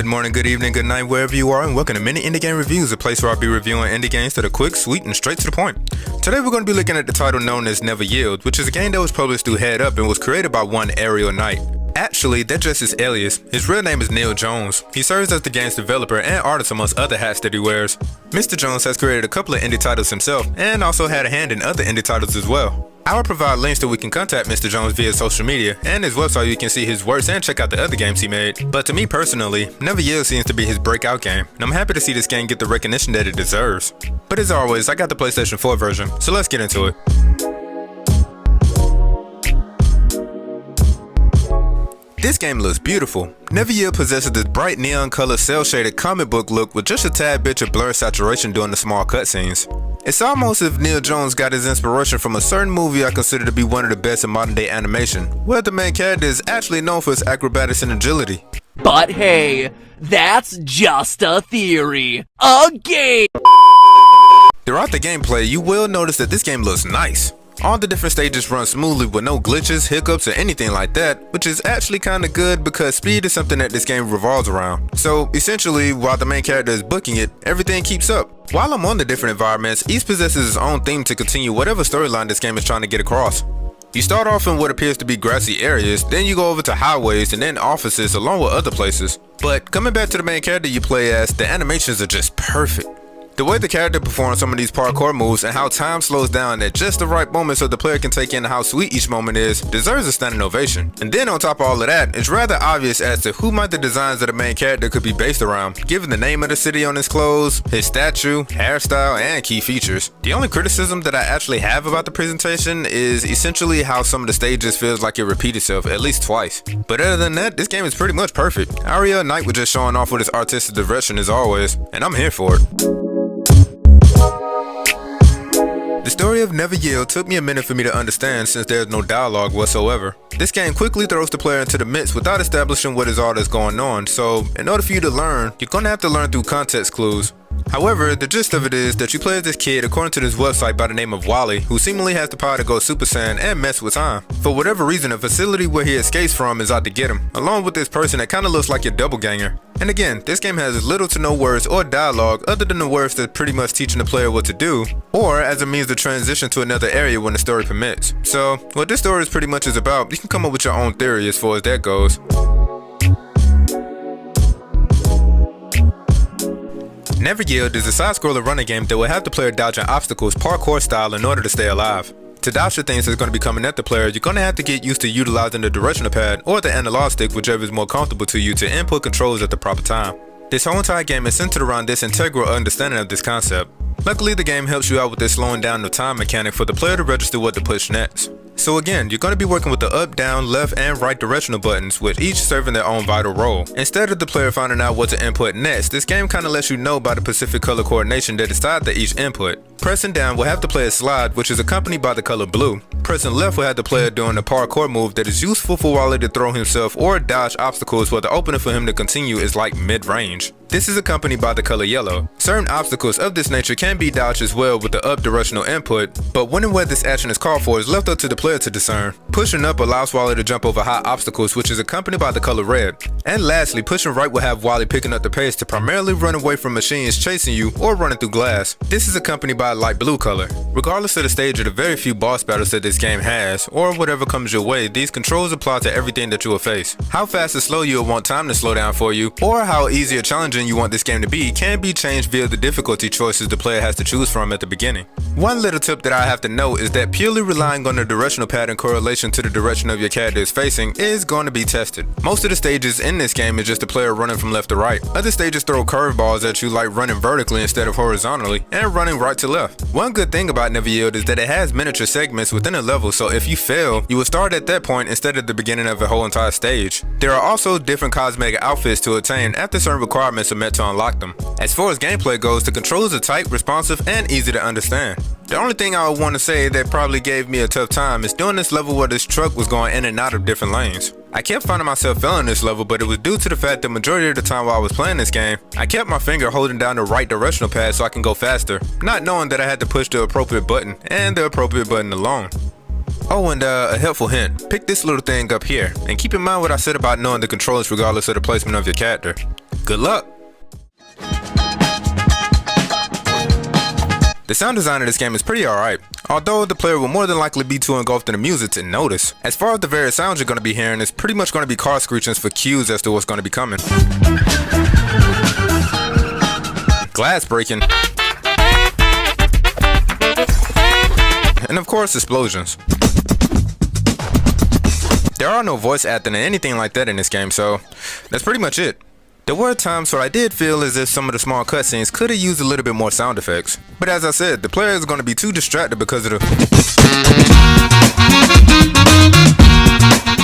Good morning, good evening, good night, wherever you are, and welcome to Mini Indie Game Reviews, a place where I'll be reviewing indie games that are quick, sweet, and straight to the point. Today we're going to be looking at the title known as Never Yield, which is a game that was published through Head Up and was created by one Ariel Knight. Actually, that's just his alias. His real name is Niel Jones. He serves as the game's developer and artist amongst other hats that he wears. Mr. Jones has created a couple of indie titles himself, and also had a hand in other indie titles as well. I will provide links that we can contact Mr. Jones via social media, and his website you can see his works and check out the other games he made. But to me personally, Never Yield seems to be his breakout game, and I'm happy to see this game get the recognition that it deserves. But as always, I got the PlayStation 4 version, so let's get into it. This game looks beautiful. Never Yield possesses this bright neon color cel shaded comic book look with just a tad bit of blurred saturation during the small cutscenes. It's almost as if Niel Jones got his inspiration from a certain movie I consider to be one of the best in modern day animation, where the main character is actually known for his acrobatics and agility. But hey, that's just a theory. A game! Throughout the gameplay, you will notice that this game looks nice. All the different stages run smoothly with no glitches, hiccups, or anything like that, which is actually kinda good because speed is something that this game revolves around. So essentially, while the main character is booking it, everything keeps up. While I'm on the different environments, each possesses its own theme to continue whatever storyline this game is trying to get across. You start off in what appears to be grassy areas, then you go over to highways and then offices along with other places. But coming back to the main character you play as, the animations are just perfect. The way the character performs some of these parkour moves and how time slows down at just the right moment so the player can take in how sweet each moment is deserves a standing ovation. And then on top of all of that, it's rather obvious as to who might the designs of the main character could be based around, given the name of the city on his clothes, his statue, hairstyle, and key features. The only criticism that I actually have about the presentation is essentially how some of the stages feels like it repeats itself at least twice. But other than that, this game is pretty much perfect. Ariel Knight was just showing off with his artistic direction as always, and I'm here for it. The story of Never Yield took me a minute for me to understand since there's no dialogue whatsoever. This game quickly throws the player into the midst without establishing what is all that's going on, so in order for you to learn, you're gonna have to learn through context clues. However, the gist of it is that you play as this kid according to this website by the name of Wally, who seemingly has the power to go Super Saiyan and mess with time. For whatever reason, a facility where he escapes from is out to get him, along with this person that kinda looks like your doppelganger. And again, this game has little to no words or dialogue other than the words that pretty much teaching the player what to do, or as a means to transition to another area when the story permits. So, what this story is pretty much is about, you can come up with your own theory as far as that goes. Never Yield is a side-scroller running game that will have the player dodging obstacles parkour style in order to stay alive. To dodge the things that's going to be coming at the player, you're going to have to get used to utilizing the directional pad or the analog stick, whichever is more comfortable to you, to input controls at the proper time. This whole entire game is centered around this integral understanding of this concept. Luckily, the game helps you out with this slowing down of time mechanic for the player to register what to push next. So again, you're going to be working with the up, down, left, and right directional buttons, with each serving their own vital role. Instead of the player finding out what to input next, this game kind of lets you know by the specific color coordination that is tied to each input. Pressing down will have the player slide, which is accompanied by the color blue. Pressing left will have the player doing a parkour move that is useful for Wally to throw himself or dodge obstacles, where the opening for him to continue is like mid-range. This is accompanied by the color yellow. Certain obstacles of this nature can be dodged as well with the up directional input, but when and where this action is called for is left up to the player to discern. Pushing up allows Wally to jump over high obstacles, which is accompanied by the color red. And lastly, pushing right will have Wally picking up the pace to primarily run away from machines chasing you or running through glass. This is accompanied by a light blue color. Regardless of the stage or the very few boss battles that this game has, or whatever comes your way, these controls apply to everything that you will face. How fast or slow you will want time to slow down for you, or how easy or challenging version you want this game to be can be changed via the difficulty choices the player has to choose from at the beginning. One little tip that I have to note is that purely relying on the directional pad in correlation to the direction of your character is facing is going to be tested. Most of the stages in this game is just the player running from left to right. Other stages throw curveballs at you, like running vertically instead of horizontally and running right to left. One good thing about NeverYield is that it has miniature segments within a level, so if you fail, you will start at that point instead of the beginning of a whole entire stage. There are also different cosmetic outfits to attain after certain requirements are met to unlock them. As far as gameplay goes, the controls are tight, responsive, and easy to understand. The only thing I would want to say that probably gave me a tough time is doing this level where this truck was going in and out of different lanes. I kept finding myself failing this level, but it was due to the fact that majority of the time while I was playing this game, I kept my finger holding down the right directional pad so I can go faster, not knowing that I had to push the appropriate button and the appropriate button alone. Oh, and a helpful hint, pick this little thing up here, and keep in mind what I said about knowing the controls regardless of the placement of your character. Good luck! The sound design of this game is pretty alright, although the player will more than likely be too engulfed in the music to notice. As far as the various sounds you're going to be hearing, it's pretty much going to be car screechings for cues as to what's going to be coming. Glass breaking. And of course, explosions. There are no voice acting or anything like that in this game, so that's pretty much it. There were times where I did feel as if some of the small cutscenes could have used a little bit more sound effects. But as I said, the player is going to be too distracted because of the...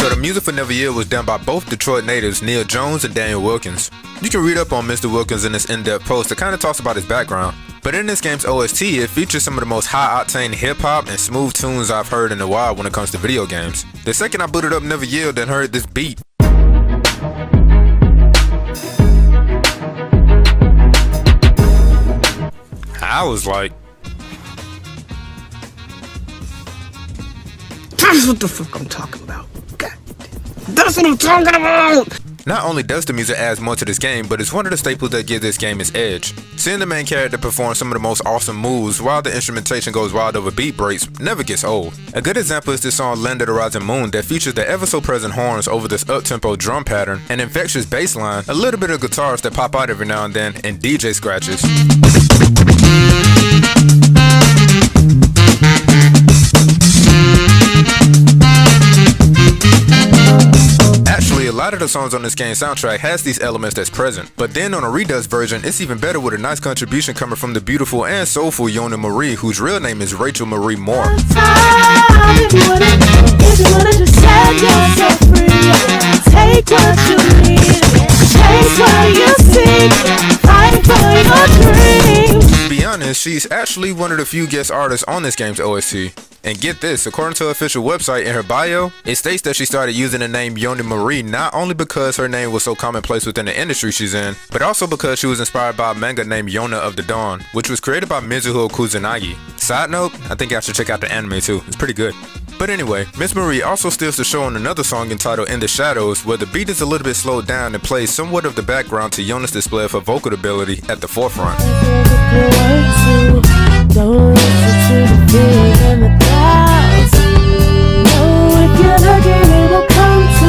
So the music for NeverYield was done by both Detroit natives Niel and Daniel Wilkins. You can read up on Mr. Wilkins in this in-depth post that kind of talks about his background. But in this game's OST, it features some of the most high-octane hip-hop and smooth tunes I've heard in a while when it comes to video games. The second I booted up NeverYield and heard this beat, I was like, that's what the fuck I'm talking about. God, that's what I'm talking about! Not only does the music add more to this game, but it's one of the staples that give this game its edge. Seeing the main character perform some of the most awesome moves while the instrumentation goes wild over beat breaks never gets old. A good example is this song Land of the Rising Moon that features the ever so present horns over this up-tempo drum pattern, an infectious bass line, a little bit of guitars that pop out every now and then, and DJ scratches. Actually, a lot of the songs on this game's soundtrack has these elements that's present, but then on a redux version, it's even better with a nice contribution coming from the beautiful and soulful Yona Marie, whose real name is Rachel Marie Moore. To be honest, she's actually one of the few guest artists on this game's OST. And get this, according to her official website, in her bio, it states that she started using the name Yona Marie not only because her name was so commonplace within the industry she's in, but also because she was inspired by a manga named Yona of the Dawn, which was created by Mizuho Kusanagi. Side note, I think I should check out the anime too, it's pretty good. But anyway, Miss Marie also steals the show on another song entitled In the Shadows, where the beat is a little bit slowed down and plays somewhat of the background to Yona's display of her vocal ability at the forefront. Don't listen to the fear in the clouds. No, if you're looking, it will come to.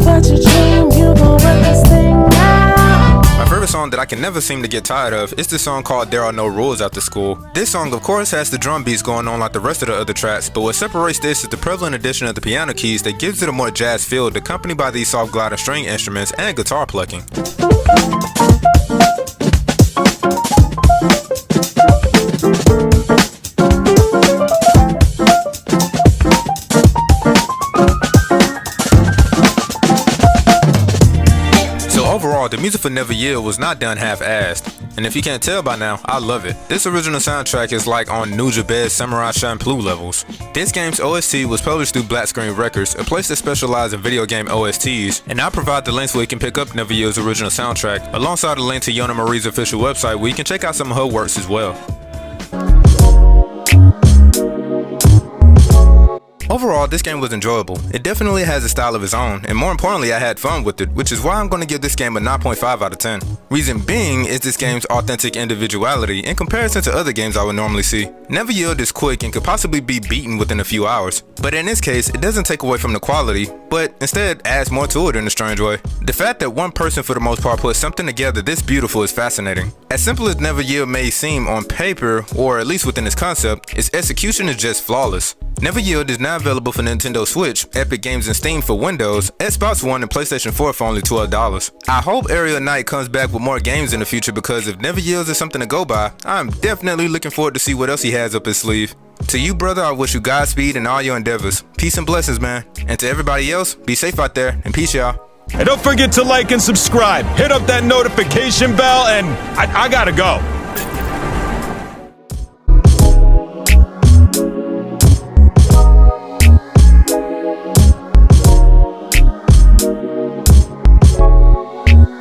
But your dream, you gon' work this thing out. My favorite song that I can never seem to get tired of is the song called There Are No Rules After School. This song, of course, has the drum beats going on like the rest of the other tracks, but what separates this is the prevalent addition of the piano keys that gives it a more jazz feel, accompanied by these soft gliding string instruments and guitar plucking. Overall, the music for NeverYield was not done half-assed, and if you can't tell by now, I love it. This original soundtrack is like on Nujabed's Samurai Champloo levels. This game's OST was published through Black Screen Records, a place that specializes in video game OSTs, and I'll provide the links where you can pick up NeverYield's original soundtrack, alongside a link to Yona Marie's official website where you can check out some of her works as well. Overall, this game was enjoyable. It definitely has a style of its own, and more importantly, I had fun with it, which is why I'm going to give this game a 9.5 out of 10. Reason being is this game's authentic individuality in comparison to other games I would normally see. Never Yield is quick and could possibly be beaten within a few hours, but in this case, it doesn't take away from the quality, but instead adds more to it in a strange way. The fact that one person for the most part put something together this beautiful is fascinating. As simple as Never Yield may seem on paper, or at least within its concept, its execution is just flawless. Never Yield is now available for Nintendo Switch, Epic Games and Steam for Windows, Xbox One and PlayStation 4 for only $12. I hope Aerial Knight comes back with more games in the future, because if Never Yield is something to go by, I'm definitely looking forward to see what else he has up his sleeve. To you, brother, I wish you Godspeed in all your endeavors. Peace and blessings, man. And to everybody else, be safe out there, and peace, y'all. And don't forget to like and subscribe. Hit up that notification bell, and I gotta go.